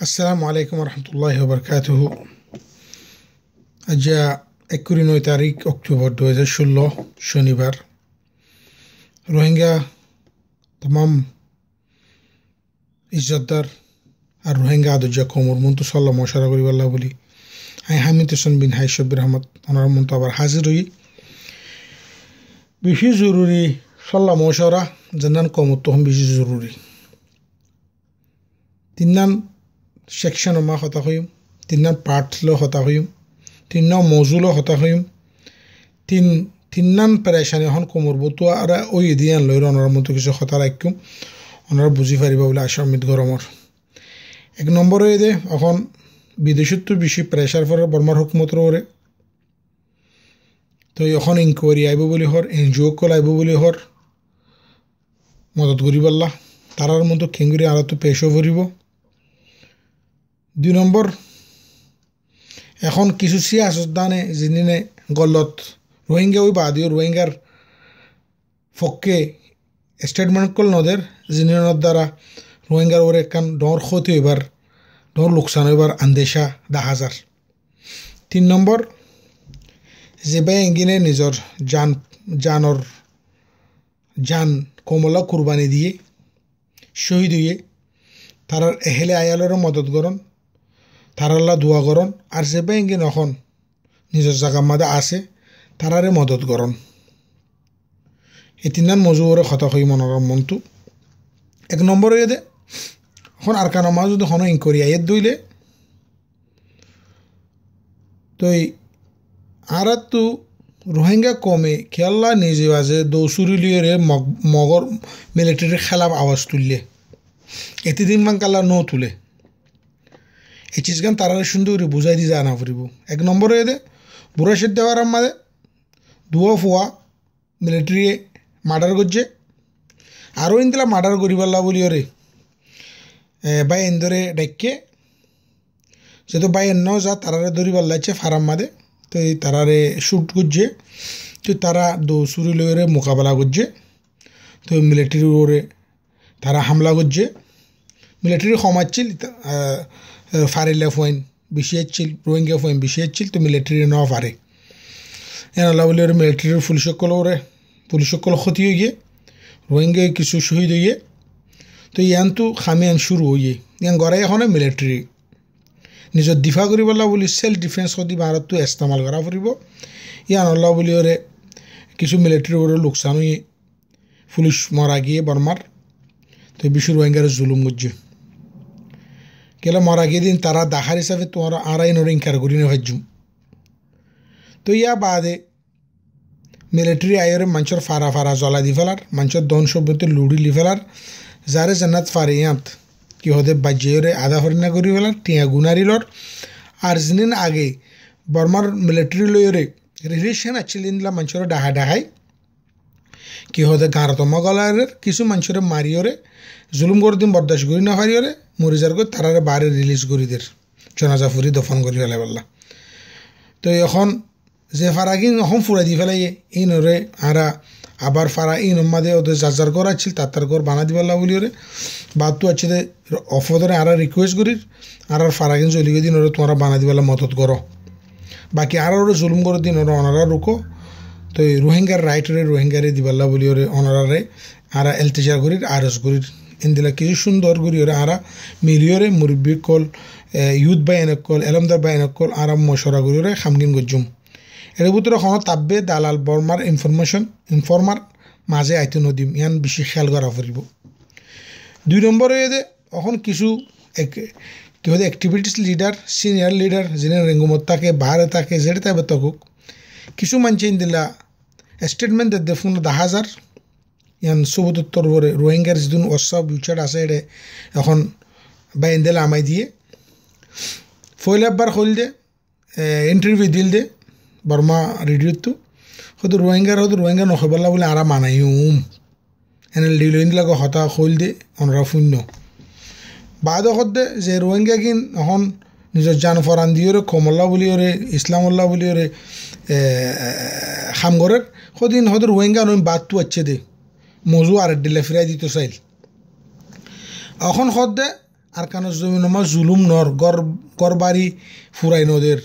আসসালামু আলাইকুম রহমতুল্লাহ বরকাতুহু। আজ 21 তারিখ অক্টোবর 2016 শনিবার। রোহিঙ্গা তমাম ইজ্জতদার আর রোহিঙ্গা আদর্যা কমর মন্তু সাল্লাহ মশারা করিবাল্লাহ বলি আই হামিদ হোসেন বিন হাই শব্বির রহমত ওনার মন্তু আবার হাজির হই। বেশি জরুরি সাল্লাহ মশারা জানান কমর তখন বেশি জরুরি। তিনান সেকশন মা হতা হইম, তিনান পার্ট লো হতা হইম, তিন মজুলো হতা হইম, তিনান পেরেশানি এখন কমর বতুয়া আর ওই দিয়ান লই ওনার মতো কিছু হতা রাখিম ওনারা বুঝি পারিবা বলে আশা উম্মিদ গরমর। এক নম্বর হয়ে দে এখন বিদেশত বেশি প্রেশার পরে বর্মার হুকুমতর ওরে, তো এখন ইনকোয়ারি আইব বলি হর, এনজিও কল আইব বলি হর মদত করিবাল্লাহ তারার মতো খেঙ্গুরি আর তো পেশও ভরিব। 2 নম্বর এখন কিছু সিয়াসতদানে যিনি গলত রোহিঙ্গা ওই বাদিও রোহিঙ্গার পক্ষে স্টেটমেন্ট করল নদের যিনি দ্বারা রোহিঙ্গার ওর একখান ডর ক্ষতি হইবার ডর লোকসান হইবার আন্দেশা দেখা যার। 3 নম্বর যে বাই এঙ্গিনে নিজর জান কমলা কুরবানি দিয়ে শহীদ হইয়ে তারার এহেলে আয়ালেরও মদত করন, তারাল্লা দোয়া করন, আর যে বাই এঙ্গিন এখন নিজের জায়গার মাদে আছে তারারে মদত করন। এই তিনান মজুরে কথা হই মনোরম মন্তু। 1 নম্বর হয়ে দে এখন আর কানা মা যদি হন ইনকোয়ারি আইয়ের দইলে তো আর তো রোহিঙ্গা কমে খেয়াল্লা নিজে বাজে দৌসুরি লিয়ে মগর মিলিটারির খেলাফ আওয়াজ তুললে এতে দিন মান কাল্লা ন তুলে এই চিজগান তারা সুন্দর করে বুঝাই দিয়ে জানা ফুরিব। 1 নম্বর হয়ে দে বুড়া সেদ্ধ দেওয়ার মাঝে দুয়া ফুয়া মিলিটারি মার্ডার করছে আরও ইন্দিলা মার্ডার করিবাল্লা বলি ওরে বাই এন্দরে ডাইকে যেহেতু বাই এন্ন যা তারারে ধরিবাল্লাচ্ছে ফারাম মাদে, তো এই তারারে শ্যুট করছে, তো তারা দৌসুরি লইরে মোকাবেলা করছে, তো মিলিটারি ওরে তারা হামলা করছে। মিলিটারি কমাচ্ছিল ফারিলে ফয়েন বেশি আসছিল, রোহিঙ্গা ফয়েন বেশি আসছিল, তো মিলিটারি নেওয়া পারে এনাল্লা বলে ওরে মিলিটারির পুলিশ সকল ক্ষতি হয়ে গিয়ে রোহিঙ্গা কিছু শহীদ হইয়ে, তো ইয়ান তো খামিয়ান শুরু হইয়ে ইয়ান গড়াই এখন মিলিটারি নিজের দিফা করিবলা বলি সেলফ ডিফেন্স সদি ভারতটো ইস্তেমাল করা ফুরিব। ইয়ান আল্লাহ বলি ওরে কিছু মিলিটারি ওরে লোকসান হয়ে পুলিশ মরা গিয়ে বর্মার, তো বিশ্ব রোহিঙ্গার জুলুম করছে কেলা মরা গিয়ে দিন তারা দেখার হিসাবে তোমার আর আইন ওরে ইনকার করি না ভাজ্যুম। তো ইয়া বাদে মিলিটারি আইরে মানুষের ফারা জ্বলা দি ফেলার, মানুষের দন সভ্যতে লুড়ি লি ফেলার, যারে জান্নাত ফারে ইয়াত কি হতে বাজ্যরে আধা হরিণা করি ফেলার টিয়া গুনারিলর। আর যিনি আগে বর্মার মিলিটারি লইরে রিলেশন আছিলেন মানুষের ডাহাই কি হতে গাঁরতমা গলারের কিছু মানুষের মারিওরে জুলুম করে দিন বরদাস্ত করি না পারিওরে মরিজার করে তারারে বারে রিলিজ করি দের জনাজা ফুরি দফন করি ফেলাই বললা। তো এখন যে ফারাগিন এখন ফুরাই দি ফেলাই ইনরে আরা আবার ফারা ইন মাদে ওদের যার ঘর আছিল তার ঘর বানা দিবাল্লা বলি ওরে বাদ তো আছে অফদরে আর রিকোয়েস্ট করি আর ফারাগিন চলি দিন ওরে তোমরা বানা দিবাল্লা মদত করো, বাকি আর ওরে জুলুম করে দিন ওরা ওনারা রুকো। তো রোহিঙ্গার রাইটরে রোহিঙ্গারে দিবাল্লা বলি ওরে ওনারারে আর এলতেজার করির আরস করির ইন্দিলা কিছু সুন্দর করি ওরে আর মিলিওরে মুরব্বী কল ইউথ বাই এনক কল এলমদার বাই এনক কল আর মশরা করি ওরে খামগিন গজ্জুম। এর ভিতরে কোনো তাব্বে দালাল বর্মার ইনফরমার মাঝে আইতে নদীম ইয়ান বেশি খেয়াল করা ফুরিব। 2 নম্বরে এদে এখন কিছু কি হতে অ্যাক্টিভিটিস লিডার সিনিয়র লিডার যিনি রেঙ্গুমত থাকে বাহারে থাকে যেটা তাইবে তকুক কিছু মানছে দিলা স্টেটমেন্ট দে ফোন 10,000 ইয়ান সবুতোত্তর করে রোহিঙ্গার যিদিন অসব ফিউচার আছে এটা এখন বাইন দিলে আমায় দিয়ে ফইল একবার হইল দে ইন্টারভিউ দিল দে বর্মা রেডিওতো হয়তো রোহিঙ্গা নখবলা বলে আর মানাই এনে লিলিনদিলাক হতা হইল দে অনরা শূন্য বাদ দে যে রোহিঙ্গা কিন এখন নিজের জান ফরান দিয়ে কমল্লা বলি ওরে ইসলামল্লা বলি ওরে খামগরের সদিন হয়তো রোহিঙ্গা নয় বাদটো আছে দে মজু আর দিলে ফিরাই দিত চাইল এখন দে আর কানো জমিন মা জুলুম নর গড় বাড়ি ফুরাই নদের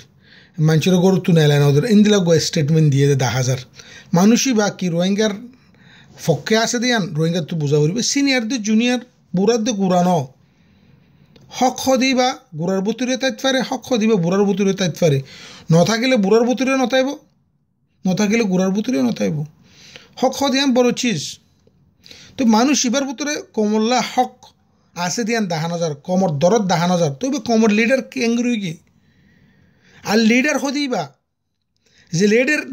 মানুষের গরু তুনাইলাই নদের ইন্দিলা স্টেটমেন্ট দিয়ে দে 10,000 মানুষই বা কি রোহিঙ্গার পক্ষে আছে দিয়ান রোহিঙ্গার তো বোঝা করবে সিনিয়রদের জুনিয়র বুড়ারদের গুড়ানো হক দিবা গুড়ার বুতুরে তাইতে পারে হক দিবা বুড়ার বুতুরে তাইতে পারে নথাকিলে বুড়ার বুতুরে নতাইব নথাকিলে গুড়ার বুতুরে নতাইব হক দিয়ান বড় চিজ তো মানুষ ইবার বুতুরে কমল্লা হক আছে দিয়ান 10,000 কমর দরদ 10,000 তবে কমর লিডার কেঙ্গুরি কি আর লিডার হদিবা যে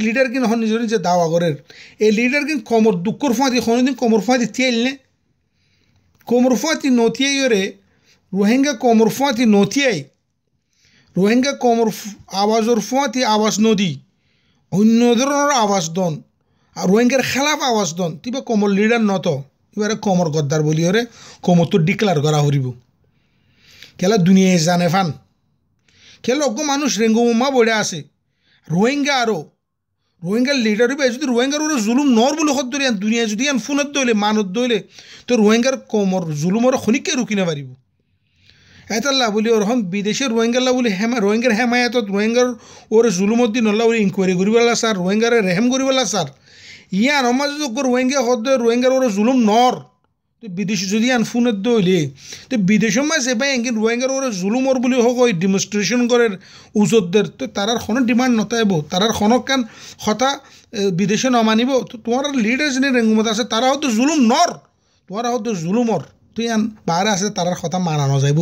লিডার কিন হন নিজের যে দাওয়া করের এই লিডার কিন কমর দুঃখর ফাঁদি কোনোদিন কমর ফাঁদি তেল নে কমর ফাঁতি নথিয়াই রে রোহিঙ্গা কমর ফাঁতি নথিয়াই রোহিঙ্গা কমর আওয়াজর ফাঁতি আওয়াজ নদী অন্য ধরনের আওয়াজ দন আর রোহিঙ্গার খেলাফ আওয়াজ দন তিবা কমর লিডার নত এবারে কমর গদ্দার বলি হরে কমর তো ডিক্লার করা হরিব খেলা দুনিয়ায় জানে ফান খেলা অজ্ঞ মানুষ রেঙ্গুমা বড়ে আছে রোহিঙ্গা আরও রোহিঙ্গার লিডার হইবে যদি রোহিঙ্গার ওরা জুলুম নর বলে হত ধরে দুনিয়া যদি আন ফোনত দইলে মানত দইলে তো রোহিঙ্গার কমর জুলুমর খনিককে রুকিনে পারিব এতাল্লা বলি ওরকম বিদেশের রোহিঙ্গাল্লা বলি রোহিঙ্গার হেমায়াতত রোহিঙ্গার ওর জুলুমত দিন নল্লা বলি ইনকোয়ারি করিবেলা স্যার রোহিঙ্গারে রেহেম করিবেলা স্যার ইয়ান আমার যদি রোহিঙ্গা হত রোহিঙ্গার ওরা জুলুম নর তো বিদেশ যদি আন ফোনত দইলে তো বিদেশের মাঝে এবার এঙ্গিন রোহিঙ্গার ওরা জুলুমর বলি হোক ওই ডেমনস্ট্রেশন করার উজতদের তো তারার কোনো ডিমান্ড নতাইব তারার খনক কান হতা বিদেশে নমানিব তো তোমার লিডার যিনি রেঙ্গুমত আছে তারা হয়তো জুলুম নর তোমার হয়তো জুলুমর তুই ইয়ান বাহারে আছে তারার কথা মানানো যাইব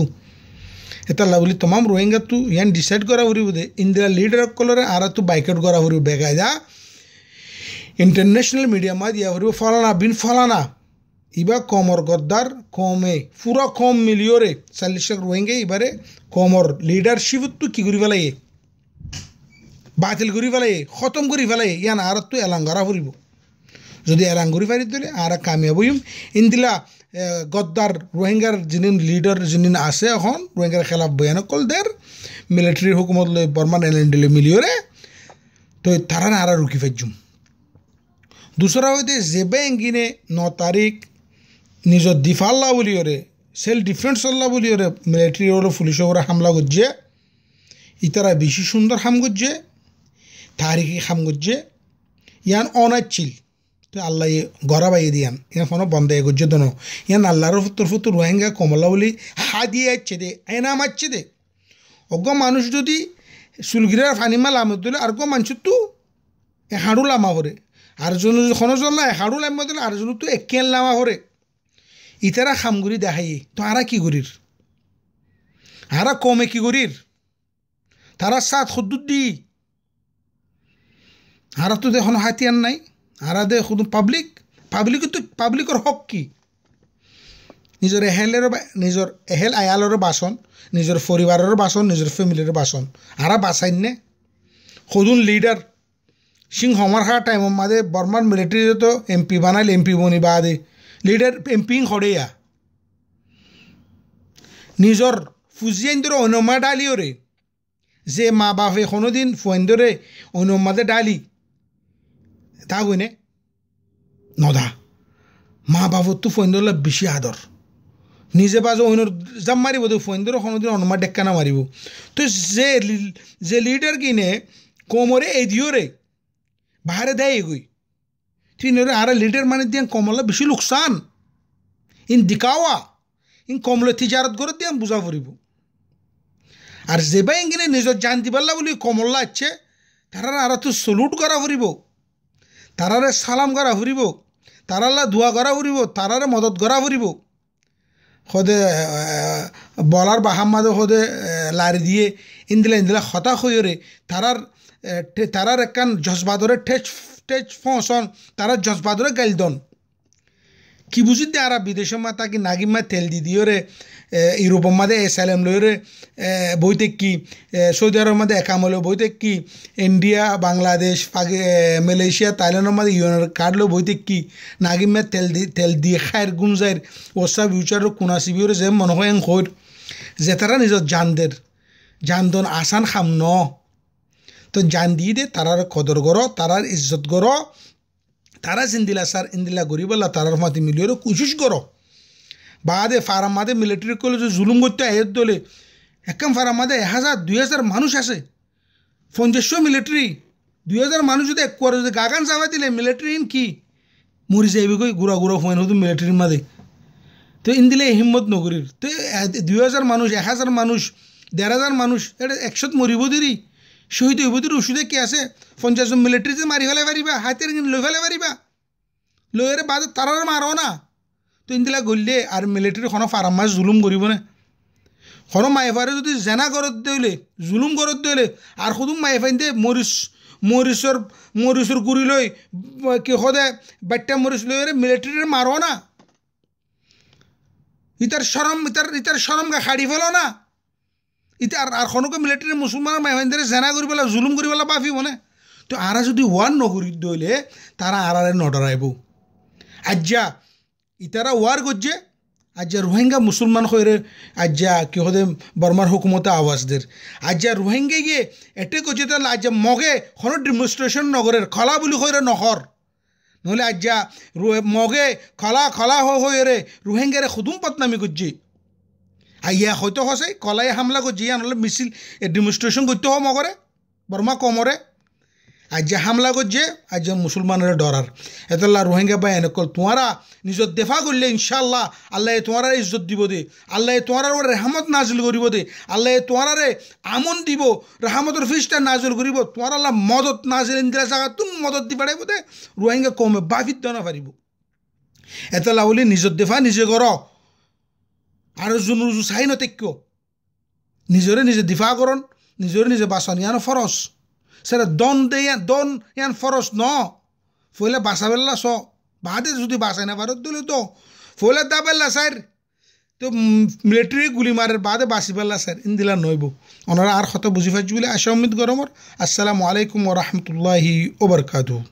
এতাল্লা বলি তমাম রোহিঙ্গা তু ইয়ান ডিসাইড করা হরিব দে ইন্দিরা লিডার কলরে আর তু বাইকট করা হরিব বেগায়দা ইন্টারন্যাশনাল মিডিয়ামা দিয়া হরিব ফলানা বিন ফলানা ইবা কমর গদ্দার কমে পুরা কম মিলিয়রে 40 লাখ রোহিঙ্গা এবারে কমর লিডারশিপ তো কি করি ফেলাই বাতিল করি ফেলাই খতম করি ফেলাই ইয়ান আর তো এলাং করা ফুরিব যদি এলাং করি ফারি দিলে আর কামিয়াব হইম ইন্দিলা গদ্দার রোহিঙ্গার যিনি লিডার যিনি আছে এখন রোহিঙ্গার খেলাফ বয়ান কল দের মিলিটারি হুকুমত লই বর্মান এলেন্ডিলে মিলিয়রে তো তারা আর রুকি ফাইজুম দুসরা হইতে যেবে এঙ্গিনে 9 তারিখ নিজের দিফাল্লা বলি ওরে সেলফ ডিফেন্স আল্লাহ বলি ওরে মিলিটারি ওরা পুলিশের ওরা হামলা করছে ইতারা বেশি সুন্দর হাম করছে তারিখি হাম করছে ইয়ান অনাচ্ছিল তো আল্লাহ গড়া বাইয়ে দিয়ান ইয়ান কোনো বন্ধ করছে দোনো ইয়ান আল্লাহর তরফ তো রোহিঙ্গা কমলা বলি হা দিয়ে যাচ্ছে দে এনা মারছে দে অজ্ঞ মানুষ যদি চুলগিরার ফানিমা লামত দিলে আর মানুষ তো হাঁড়ু লামা করে আর জন কোনো জন না হাঁড়ু লামা দিলে আর জন তো একেন লামা করে ইতারা খামগুড়ি দেখাই তো আরা কি করির আরা কমে কি করির তারা সাত হদ্দুর দি আরা তো দেখুন হাতিয়ার নাই আরা দে শুধু পাবলিকের হক কি নিজের নিজের এহেল আয়ালেরও বাসন নিজের পরিবারেরও বাসন নিজের ফ্যামিলির বাসন আরা বাসাইন নে সদুন লিডার সিং হমার খাওয়ার টাইমের মাঝে বর্মার মিলিটারি তো এমপি বানাইল এমপি বনি বাদে লিডার এমপিং হরেয়া নিজর ফুজিয়েন্দরে অনমা ডালিও রে যে মা বাপে কোনোদিন ফুয়েন্দরে অনমাদে ডালি তা কইনে নদা মা বাপর তো ফুয়েন্দরলা বেশি আদর নিজে বাজো অন্য জাম মারিব তো ফুয়েন্দরে কোনোদিন অনমা ডেক্কানা মারিব তো যে লিডার কিনে কোমরে এই দিও রে বাহারে দেয় এগুই তুই নরে আর লিডার মানে দিয়ে কমলা বেশি লোকসান ইন দিকাওয়া ইন কমলে তিজারত করে দিয়ে বুঝা ফুরিব আর যেবা ইংনে নিজের জান দিবাল্লা বলি কমল্লা আছে তারা আর তো সলুট করা ফুরিব তারারে সালাম করা ফুরিব তারাল্লা ধোয়া করা ফুরিব তারারে মদত করা ফুরিব সদে বলার বাহাম্মাদে সদে লারি দিয়ে ইন্দিলা হতাশ হইরে তারার একান জজবাদরে টেচ ফসন তারা জজবাদরে গাইল দন কি বুঝি দে আর বিদেশের মা তাকে নাগিমা তেল দি দিও রে ইউরোপের মাঝে এসাইলাম লই রে বইতে কি সৌদি আরবের মধ্যে একামলো বইতে কি ইন্ডিয়া বাংলাদেশ মালয়েশিয়া থাইল্যান্ডের মধ্যে ইউএনের কার্ড লো বইতে কি নাগিমা তেল দিয়ে খায়ের গুমজাইর ওসা ফিউচারের কোনাসি বিওরে যে মনে হয় হইর যে তারা নিজের জানদন আসান খাম ন তো জান দিয়ে দে তারার কদর করো তারার ইজ্জত করো তারা জিন্দিলা সার ইন্দিলা গরিবল্লা তারার মাতি মিলিয়ে কোশিশ করো বাদে ফারাম মাদে মিলিটারি কলেজে জুলুম করতে আয়ের দলে একদম ফারাম মাদে 1000 2000 মানুষ আছে 500 মিলিটারি 2000 মানুষ যদি এক করে যদি গাগান চাপাই দিলে মিলিটারি কি মরি যাইবে কই গুড়া গুড়া ফোন হতো মিলিটারির মাদে তো ইন দিলে হিম্মত নগরীর তো 2000 মানুষ 1000 মানুষ 1500 মানুষ এটা 100 মরিব দিরি শহীদ হইব দির ওষুধে কি আছে 50 জন মিলিটারি যে মারি ফেলে পারিবা হাতের লই ফেলে পারিবা লয়ের বাদে তারার মারো না তো ইন দিলা গললে আর মিলিটারি কোনো ফারাম মাছ জুলুম করিব না কোনো মাইফারে যদি জেনা করত দিলে জুলুম করত দিলে আর শুধু মাইফাইন দে মরিচর গুড়ি লই কি সদে বাট্টা মরিচ লই মিলিটারির মারো না ইতার শরম গা খাড়ি ফেলো না ইতা আর খনকে মিলিটারি মুসলমানের মাইফাইনদের জেনা করি পেলা জুলুম করি পেলা পাফি মানে তো আরা যদি ওয়ার নগরী দইলে তারা আরারে নডরাইব আজ্জা ইতারা ওয়ার করছে আজ্জা রোহিঙ্গা মুসলমান হয়ে আজ্জা কি হতে বর্মার হুকুমতে আওয়াজ দের আজ্জা রোহিঙ্গা গিয়ে এটে করছে তাহলে আজ্জা মগে কোনো ডেমনস্ট্রেশন নগরের খলা বলি হয়ে নহর নহলে আজ্জা মগে খলা হয়ে রে রোহিঙ্গারে খুদুম পতনামি করছে আইয়া হয়তো হসে কলাই হামলা করছে ইয়া নহলে মিছিল ডেমনস্ট্রেশন করতে হো মগরে বর্মা কমরে আজ্জা হামলা করছে আজ্জা মুসলমানের ডরার এতলা রোহিঙ্গা বা এনেকল তোমারা নিজের দেফা করলে ইনশাল্লাহ আল্লাহ তোমার ইজ্জত দিব দে আল্লাহ তোমার রেহামত নাজিল করিব দে আল্লাহ তোমারে আমন দিব রেহামতের ফিসটা নাজিল করিব তোমার আল্লাহ মদত নাজিল ইন্দিরা জায়গা তুমি মদত দি পারাইব দে রোহিঙ্গা কমে বাফিত না পারিব এতলা বলি নিজের দেফা নিজে কর আর যোন রুজু চাই নতেক্য নিজরে নিজে দিফা করন নিজরে নিজে বাঁচন ইয়ান ফরস সেটা দন ইয়ান ফরস ন ফলে বাঁচা বেলা স বাদে যদি বাঁচাই না পারত দিলে তো ফলে দা বেলা স্যার তো মিলিটারি গুলি মারের বাদে বাঁচি পেলা স্যার ইন্দিলা নইব ওনারা আর কত বুঝি পাচ্ছি বলে আশা উম্মিদ গরমর আসসালামু আলাইকুম ওয়া রাহমাতুল্লাহি ওয়া বারাকাতুহু।